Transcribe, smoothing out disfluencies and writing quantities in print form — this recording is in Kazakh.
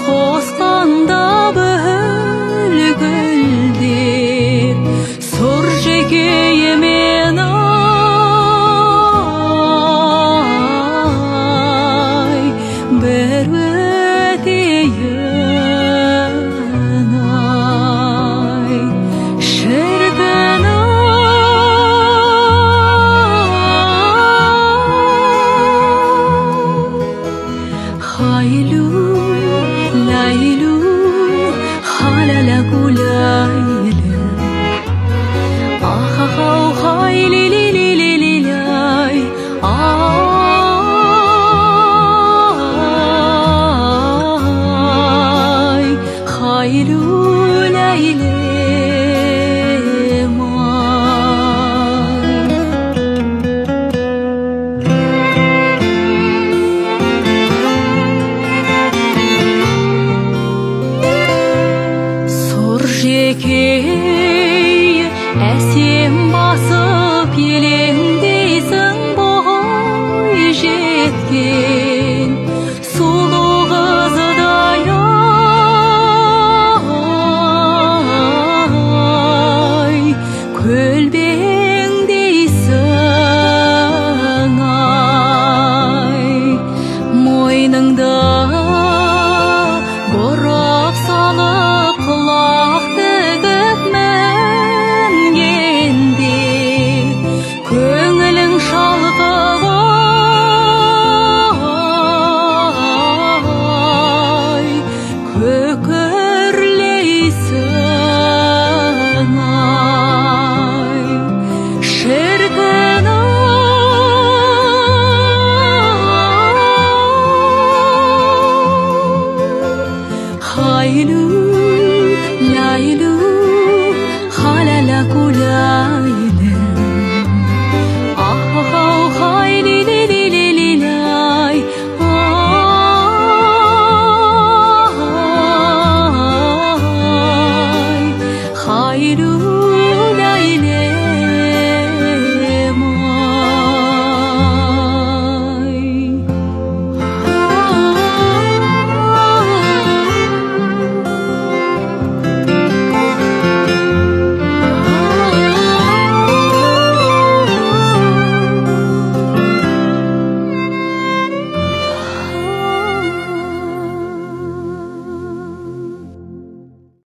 қосқанда бүлгілдеп сұр жекеймен ай бір өтейін ай шіркін хайлу лайлу халалаку лайлы ахахау хайлилилилилилай ай хайлу лайлем жекей әсем басып елеңдейсің бой жеткен сұлу қыздай ай көлбеңдейсің ай мойныңда бұрап салып құлақ тігіп мінгенде көңілің шалқып ай көкірлейсің ай шіркін хайлу лайлу халалаку лайлы